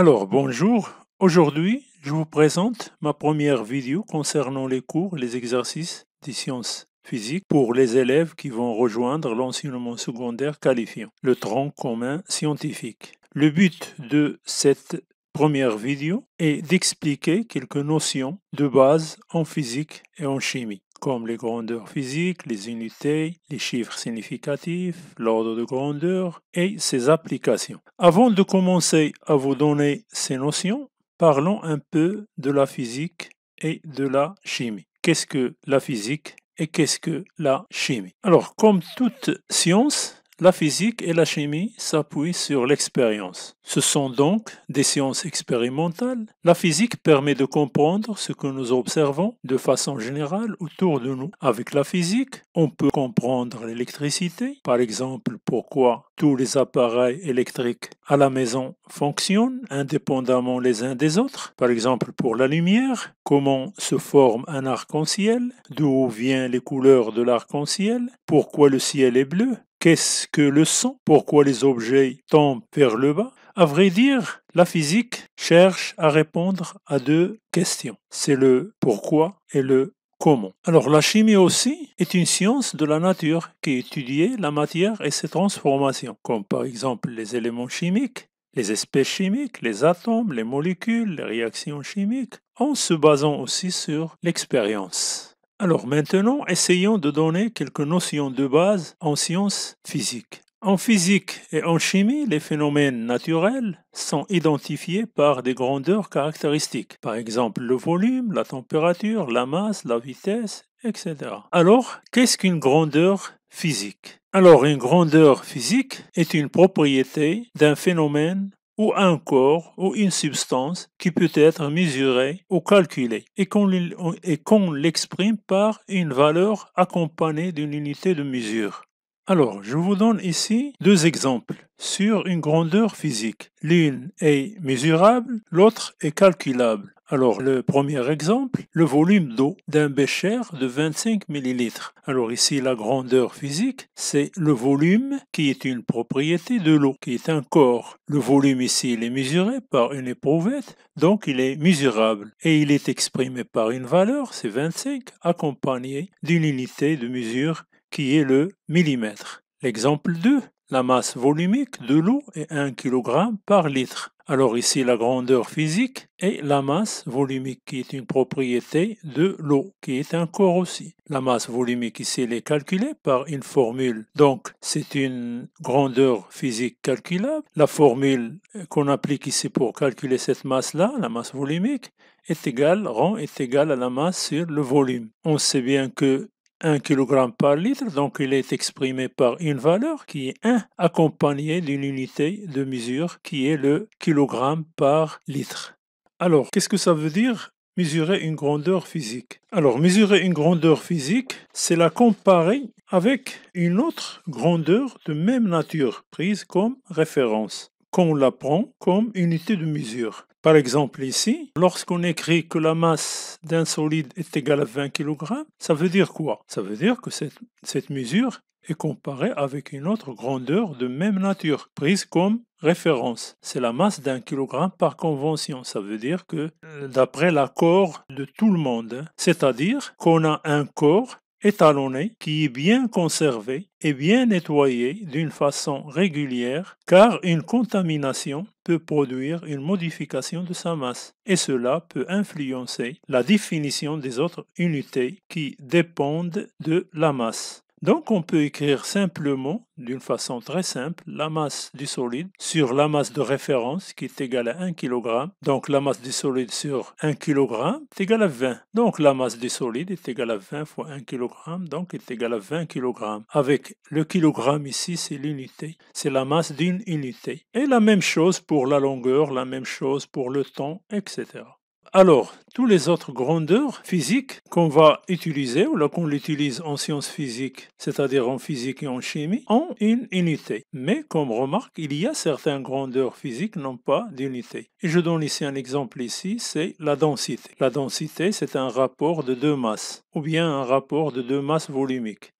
Alors, bonjour. Aujourd'hui, je vous présente ma première vidéo concernant les cours et les exercices des sciences physiques pour les élèves qui vont rejoindre l'enseignement secondaire qualifiant, le tronc commun scientifique. Le but de cette première vidéo est d'expliquer quelques notions de base en physique et en chimie, comme les grandeurs physiques, les unités, les chiffres significatifs, l'ordre de grandeur et ses applications. Avant de commencer à vous donner ces notions, parlons un peu de la physique et de la chimie. Qu'est-ce que la physique et qu'est-ce que la chimie? Alors, comme toute science, la physique et la chimie s'appuient sur l'expérience. Ce sont donc des sciences expérimentales. La physique permet de comprendre ce que nous observons de façon générale autour de nous. Avec la physique, on peut comprendre l'électricité, par exemple pourquoi tous les appareils électriques à la maison fonctionnent indépendamment les uns des autres, par exemple pour la lumière, comment se forme un arc-en-ciel, d'où viennent les couleurs de l'arc-en-ciel, pourquoi le ciel est bleu, qu'est-ce que le son, pourquoi les objets tombent vers le bas. À vrai dire, la physique cherche à répondre à deux questions. C'est le pourquoi et le comment. Alors la chimie aussi est une science de la nature qui étudie la matière et ses transformations, comme par exemple les éléments chimiques, les espèces chimiques, les atomes, les molécules, les réactions chimiques, en se basant aussi sur l'expérience. Alors maintenant, essayons de donner quelques notions de base en sciences physiques. En physique et en chimie, les phénomènes naturels sont identifiés par des grandeurs caractéristiques, par exemple le volume, la température, la masse, la vitesse, etc. Alors, qu'est-ce qu'une grandeur physique? Alors, une grandeur physique est une propriété d'un phénomène ou un corps ou une substance qui peut être mesurée ou calculée et qu'on l'exprime par une valeur accompagnée d'une unité de mesure. Alors, je vous donne ici deux exemples sur une grandeur physique. L'une est mesurable, l'autre est calculable. Alors, le premier exemple, le volume d'eau d'un bécher de 25 millilitres. Alors ici, la grandeur physique, c'est le volume qui est une propriété de l'eau, qui est un corps. Le volume ici, il est mesuré par une éprouvette, donc il est mesurable. Et il est exprimé par une valeur, c'est 25, accompagnée d'une unité de mesure qui est le millimètre. L'exemple 2, la masse volumique de l'eau est 1 kg par litre. Alors ici, la grandeur physique est la masse volumique qui est une propriété de l'eau, qui est un corps aussi. La masse volumique ici, elle est calculée par une formule. Donc, c'est une grandeur physique calculable. La formule qu'on applique ici pour calculer cette masse-là, la masse volumique, rond est égale à la masse sur le volume. On sait bien que 1 kg par litre, donc il est exprimé par une valeur qui est 1 accompagnée d'une unité de mesure qui est le kilogramme par litre. Alors, qu'est-ce que ça veut dire mesurer une grandeur physique? Alors, mesurer une grandeur physique, c'est la comparer avec une autre grandeur de même nature prise comme référence, qu'on la prend comme unité de mesure. Par exemple ici, lorsqu'on écrit que la masse d'un solide est égale à 20 kg, ça veut dire quoi? Ça veut dire que cette mesure est comparée avec une autre grandeur de même nature, prise comme référence. C'est la masse d'un kilogramme par convention. Ça veut dire que d'après l'accord de tout le monde, c'est-à-dire qu'on a un corps étalonné qui est bien conservé et bien nettoyé d'une façon régulière car une contamination peut produire une modification de sa masse et cela peut influencer la définition des autres unités qui dépendent de la masse. Donc on peut écrire simplement, d'une façon très simple, la masse du solide sur la masse de référence qui est égale à 1 kg. Donc la masse du solide sur 1 kg est égale à 20. Donc la masse du solide est égale à 20 fois 1 kg, donc est égale à 20 kg. Avec le kilogramme ici, c'est l'unité. C'est la masse d'une unité. Et la même chose pour la longueur, la même chose pour le temps, etc. Alors, toutes les autres grandeurs physiques qu'on va utiliser ou là qu'on l'utilise en sciences physiques, c'est-à-dire en physique et en chimie, ont une unité. Mais comme remarque, il y a certaines grandeurs physiques qui n'ont pas d'unité. Et je donne ici un exemple ici, c'est la densité. La densité, c'est un rapport de deux masses, ou bien un rapport de deux masses volumiques.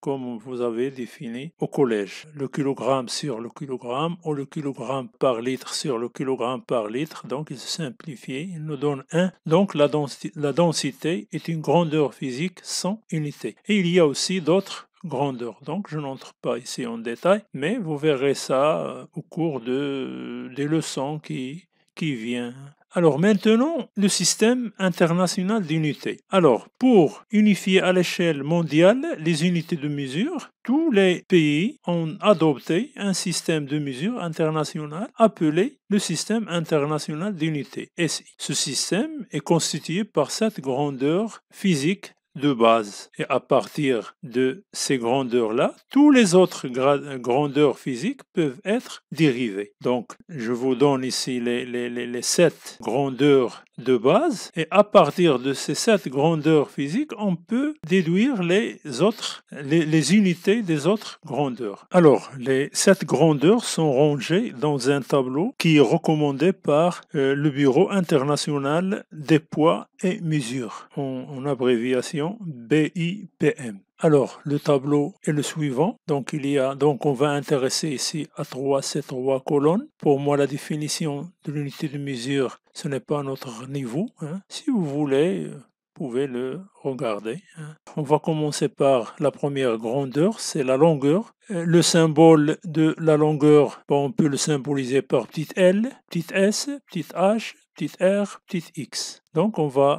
comme vous avez défini au collège. Le kilogramme sur le kilogramme ou le kilogramme par litre sur le kilogramme par litre. Donc il se simplifie, il nous donne 1. Donc la densité est une grandeur physique sans unité. Et il y a aussi d'autres grandeur. Donc je n'entre pas ici en détail, mais vous verrez ça au cours des leçons qui viennent. Alors maintenant, le système international d'unités. Alors, pour unifier à l'échelle mondiale les unités de mesure, tous les pays ont adopté un système de mesure international appelé le système international d'unités, SI. Ce système est constitué par 7 grandeurs physiques de base. Et à partir de ces grandeurs-là, tous les autres grandeurs physiques peuvent être dérivées. Donc, je vous donne ici les 7 grandeurs de base, et à partir de ces 7 grandeurs physiques, on peut déduire les unités des autres grandeurs. Alors, les 7 grandeurs sont rangées dans un tableau qui est recommandé par le Bureau international des poids et mesures, en abréviation BIPM. Alors, le tableau est le suivant. Donc, on va intéresser ici à ces 3 colonnes. Pour moi, la définition de l'unité de mesure, ce n'est pas à notre niveau. Si vous voulez, vous pouvez le regarder. On va commencer par la première grandeur, c'est la longueur. Le symbole de la longueur, on peut le symboliser par petite L, petite S, petite H, petite R, petite X. Donc,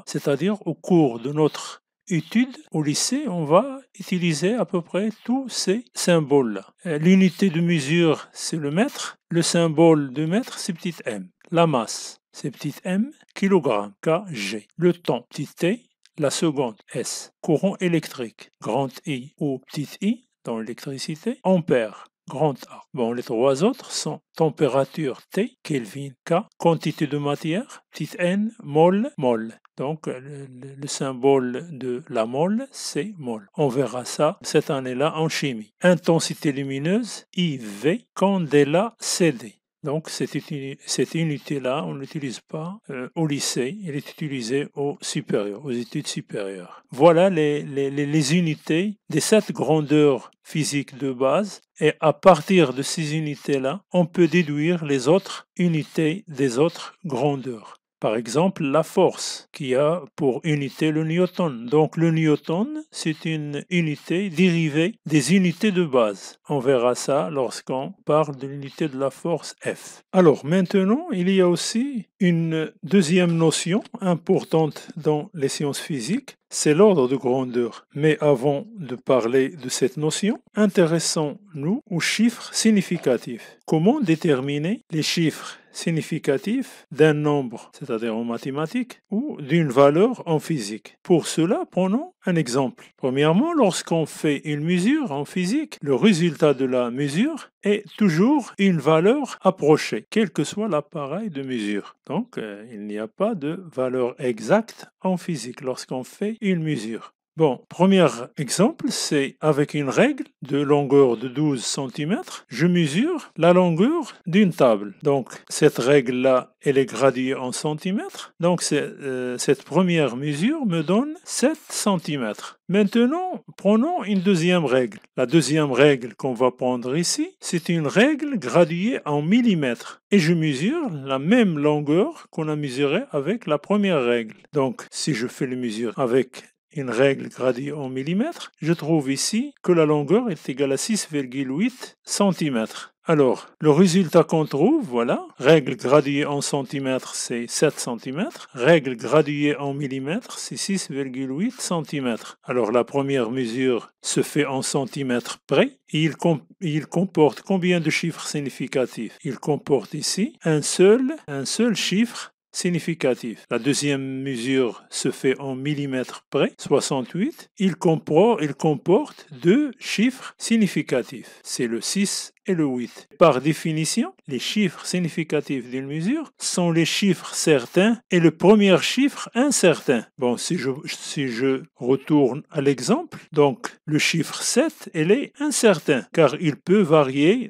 c'est-à-dire au cours de notre étude au lycée, on va utiliser à peu près tous ces symboles-là. L'unité de mesure, c'est le mètre. Le symbole de mètre, c'est petit m. La masse, c'est petit m, kilogramme, kg. Le temps, petit t. La seconde, s. Courant électrique, grand I ou petit i, dans l'électricité. Ampère, grand A. Bon, les 3 autres sont température T, Kelvin, K, quantité de matière, petite n, mol, mol. Donc, le symbole de la mol, c'est mol. On verra ça cette année-là en chimie. Intensité lumineuse, IV, candela, CD. Donc, cette unité-là, on ne l'utilise pas au lycée, elle est utilisée aux études supérieures. Voilà les unités des 7 grandeurs physiques de base, et à partir de ces unités-là, on peut déduire les autres unités des autres grandeurs. Par exemple, la force, qui a pour unité le newton. Donc le newton, c'est une unité dérivée des unités de base. On verra ça lorsqu'on parle de l'unité de la force F. Alors maintenant, il y a aussi une deuxième notion importante dans les sciences physiques, c'est l'ordre de grandeur. Mais avant de parler de cette notion, intéressons-nous aux chiffres significatifs. Comment déterminer les chiffres significatifs d'un nombre, c'est-à-dire en mathématiques, ou d'une valeur en physique? Pour cela, prenons un exemple. Premièrement, lorsqu'on fait une mesure en physique, le résultat de la mesure est toujours une valeur approchée, quel que soit l'appareil de mesure. Donc, il n'y a pas de valeur exacte en physique lorsqu'on fait une mesure. Bon, premier exemple, c'est avec une règle de longueur de 12 cm, je mesure la longueur d'une table. Donc, cette règle-là, elle est graduée en centimètres. Donc, cette première mesure me donne 7 cm. Maintenant, prenons une deuxième règle. La deuxième règle qu'on va prendre ici, c'est une règle graduée en millimètres. Et je mesure la même longueur qu'on a mesurée avec la première règle. Donc, si je fais la mesure avec une règle graduée en millimètres, je trouve ici que la longueur est égale à 6,8 cm. Alors, le résultat qu'on trouve, voilà, règle graduée en centimètres, c'est 7 cm, règle graduée en millimètres, c'est 6,8 cm. Alors, la première mesure se fait en centimètres près, et il comporte combien de chiffres significatifs? Il comporte ici un seul chiffre significatif. La deuxième mesure se fait en millimètres près, 68. Il comporte 2 chiffres significatifs. C'est le 6 et le 8. Par définition, les chiffres significatifs d'une mesure sont les chiffres certains et le premier chiffre incertain. Bon, si je retourne à l'exemple, donc le chiffre 7, il est incertain car il peut varier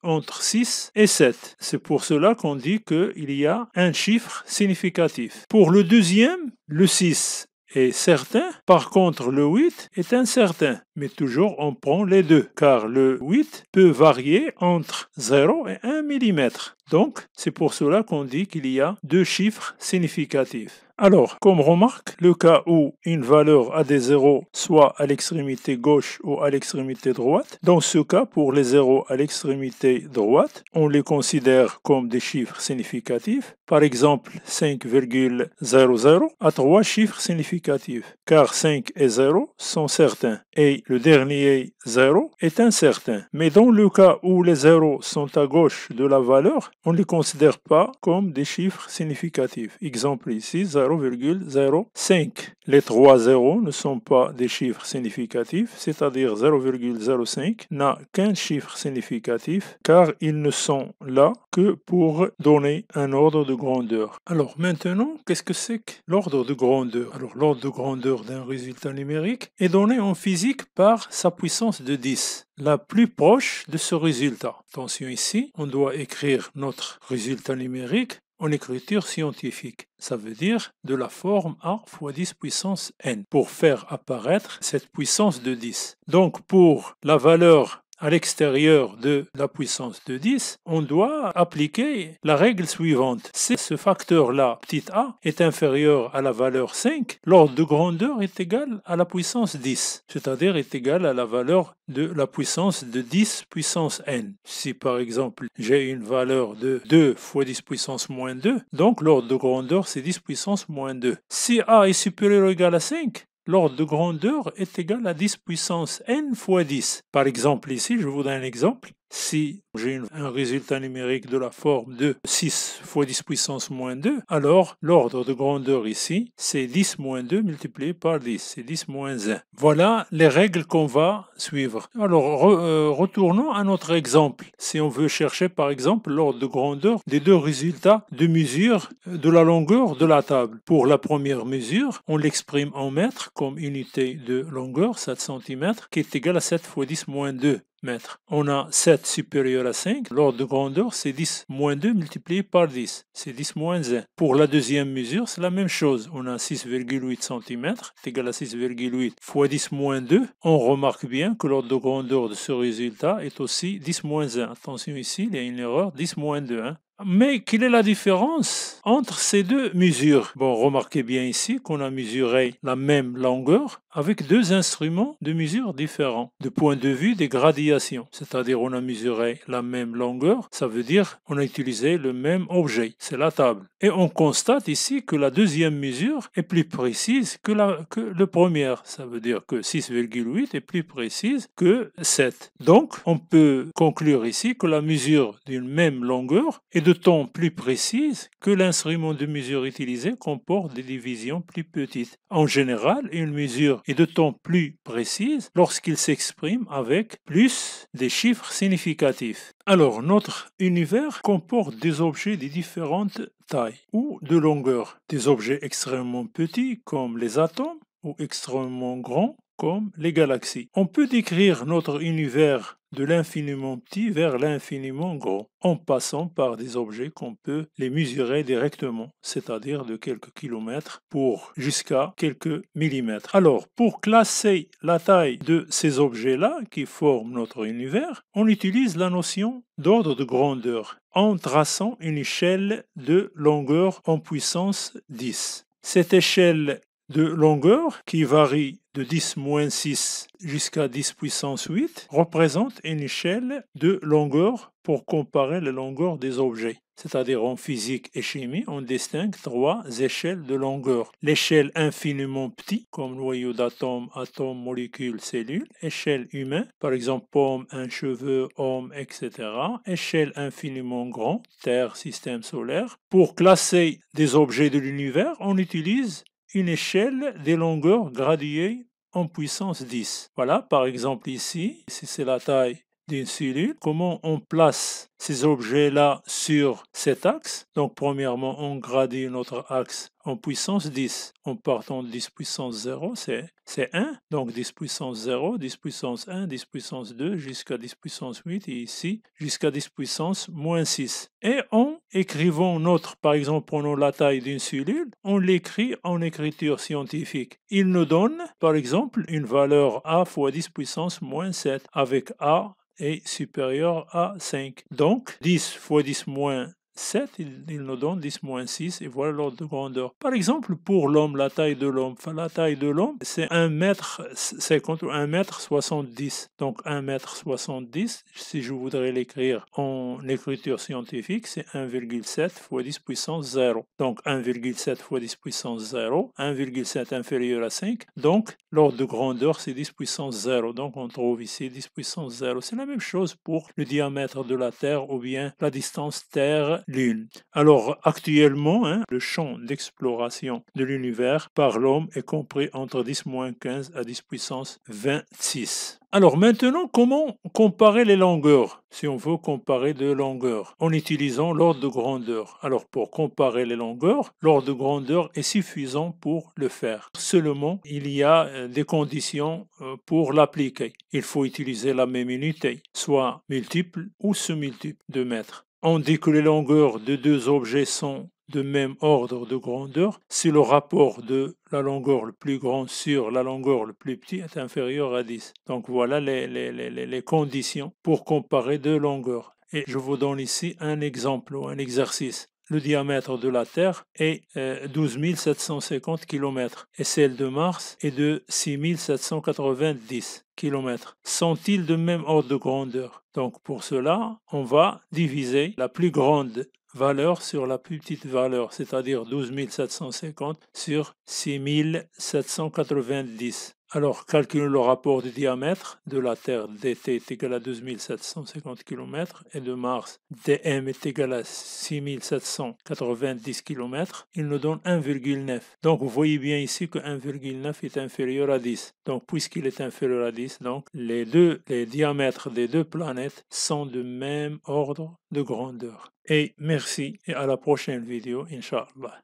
entre 6 et 7. C'est pour cela qu'on dit qu'il y a un chiffre significatif. Pour le deuxième, le 6 est certain, par contre le 8 est incertain. Mais toujours on prend les deux, car le 8 peut varier entre 0 et 1 mm. Donc, c'est pour cela qu'on dit qu'il y a deux chiffres significatifs. Alors, comme remarque, le cas où une valeur a des zéros soit à l'extrémité gauche ou à l'extrémité droite, dans ce cas, pour les zéros à l'extrémité droite, on les considère comme des chiffres significatifs. Par exemple, 5,00 a trois chiffres significatifs, car 5 et 0 sont certains, et le dernier 0 est incertain. Mais dans le cas où les zéros sont à gauche de la valeur, on ne les considère pas comme des chiffres significatifs. Exemple ici, 0,05. Les trois zéros ne sont pas des chiffres significatifs, c'est-à-dire 0,05 n'a qu'un chiffre significatif, car ils ne sont là que pour donner un ordre de grandeur. Alors maintenant, qu'est-ce que c'est que l'ordre de grandeur? Alors l'ordre de grandeur d'un résultat numérique est donné en physique par sa puissance de 10, la plus proche de ce résultat. Attention ici, on doit écrire notre résultat numérique en écriture scientifique. Ça veut dire de la forme A fois 10 puissance n pour faire apparaître cette puissance de 10. Donc pour la valeur à l'extérieur de la puissance de 10, on doit appliquer la règle suivante. Si ce facteur-là, petit a, est inférieur à la valeur 5, l'ordre de grandeur est égal à la puissance 10, c'est-à-dire est égal à la valeur de la puissance de 10 puissance n. Si par exemple j'ai une valeur de 2 fois 10 puissance moins 2, donc l'ordre de grandeur c'est 10 puissance moins 2. Si a est supérieur ou égal à 5, l'ordre de grandeur est égal à 10 puissance n fois 10. Par exemple ici, je vous donne un exemple. Si j'ai un résultat numérique de la forme de 6 fois 10 puissance moins 2, alors l'ordre de grandeur ici, c'est 10 moins 2 multiplié par 10, c'est 10 moins 1. Voilà les règles qu'on va suivre. Alors retournons à notre exemple. Si on veut chercher par exemple l'ordre de grandeur des deux résultats de mesure de la longueur de la table. Pour la première mesure, on l'exprime en mètres comme unité de longueur, 7 cm, qui est égal à 7 fois 10 moins 2. mètres. On a 7 supérieur à 5. L'ordre de grandeur, c'est 10 moins 2 multiplié par 10. C'est 10 moins 1. Pour la deuxième mesure, c'est la même chose. On a 6,8 cm, c'est égal à 6,8 fois 10 moins 2. On remarque bien que l'ordre de grandeur de ce résultat est aussi 10 moins 1. Attention ici, il y a une erreur, 10 moins 2. Mais quelle est la différence entre ces deux mesures? Bon, remarquez bien ici qu'on a mesuré la même longueur avec deux instruments de mesure différents, de point de vue des gradations. C'est-à-dire on a mesuré la même longueur, ça veut dire on a utilisé le même objet, c'est la table. Et on constate ici que la deuxième mesure est plus précise que la première. Ça veut dire que 6,8 est plus précise que 7. Donc, on peut conclure ici que la mesure d'une même longueur est d'autant plus précise que l'instrument de mesure utilisé comporte des divisions plus petites. En général, une mesure est d'autant plus précise lorsqu'il s'exprime avec plus des chiffres significatifs. Alors, notre univers comporte des objets de différentes tailles ou de longueur. Des objets extrêmement petits comme les atomes ou extrêmement grands comme les galaxies. On peut décrire notre univers de l'infiniment petit vers l'infiniment grand, en passant par des objets qu'on peut les mesurer directement, c'est-à-dire de quelques kilomètres jusqu'à quelques millimètres. Alors, pour classer la taille de ces objets-là qui forment notre univers, on utilise la notion d'ordre de grandeur en traçant une échelle de longueur en puissance 10. Cette échelle de longueur, qui varie de 10 moins 6 jusqu'à 10 puissance 8, représente une échelle de longueur pour comparer la longueur des objets. C'est-à-dire en physique et chimie, on distingue trois échelles de longueur. L'échelle infiniment petite, comme noyau d'atome, atome, molécule, cellule. Échelle humaine, par exemple pomme, un cheveu, homme, etc. Échelle infiniment grand, Terre, système solaire. Pour classer des objets de l'univers, on utilise une échelle des longueurs graduées en puissance 10. Voilà, par exemple ici, si c'est la taille d'une cellule, comment on place ces objets-là sur cet axe. Donc, premièrement, on gradue notre axe en puissance 10. En partant de 10 puissance 0, c'est 1. Donc, 10 puissance 0, 10 puissance 1, 10 puissance 2, jusqu'à 10 puissance 8, et ici, jusqu'à 10 puissance moins 6. Et on écrivons notre, par exemple, prenons la taille d'une cellule, on l'écrit en écriture scientifique. Il nous donne, par exemple, une valeur A fois 10 puissance moins 7, avec A est supérieur à 5. Donc, 10 fois 10 moins 7, il nous donne 10 moins 6, et voilà l'ordre de grandeur. Par exemple, pour l'homme, la taille de l'homme, c'est 1 m 50 ou 1 m 70. Donc 1 m 70, si je voudrais l'écrire en écriture scientifique, c'est 1,7 fois 10 puissance 0. Donc 1,7 fois 10 puissance 0, 1,7 inférieur à 5. Donc l'ordre de grandeur, c'est 10 puissance 0. Donc on trouve ici 10 puissance 0. C'est la même chose pour le diamètre de la Terre ou bien la distance Terre-Lune. Alors actuellement, le champ d'exploration de l'univers par l'homme est compris entre 10-15 à 10 puissance 26. Alors maintenant, comment comparer les longueurs? Si on veut comparer deux longueurs, en utilisant l'ordre de grandeur. Alors pour comparer les longueurs, l'ordre de grandeur est suffisant pour le faire. Seulement, il y a des conditions pour l'appliquer. Il faut utiliser la même unité, soit multiple ou sous-multiple de mètres. On dit que les longueurs de deux objets sont de même ordre de grandeur si le rapport de la longueur le plus grand sur la longueur le plus petit est inférieur à 10. Donc voilà les conditions pour comparer deux longueurs. Et je vous donne ici un exemple ou un exercice. Le diamètre de la Terre est 12 750 km et celle de Mars est de 6 790 km. Sont-ils de même ordre de grandeur? Donc pour cela, on va diviser la plus grande valeur sur la plus petite valeur, c'est-à-dire 12 750 sur 6 790. Alors, calculons le rapport de diamètre de la Terre, dt est égal à 12 750 km et de Mars, dm est égal à 6 790 km. Il nous donne 1,9. Donc, vous voyez bien ici que 1,9 est inférieur à 10. Donc, puisqu'il est inférieur à 10, donc les diamètres des deux planètes sont de même ordre de grandeur. Et merci et à la prochaine vidéo, Inch'Allah.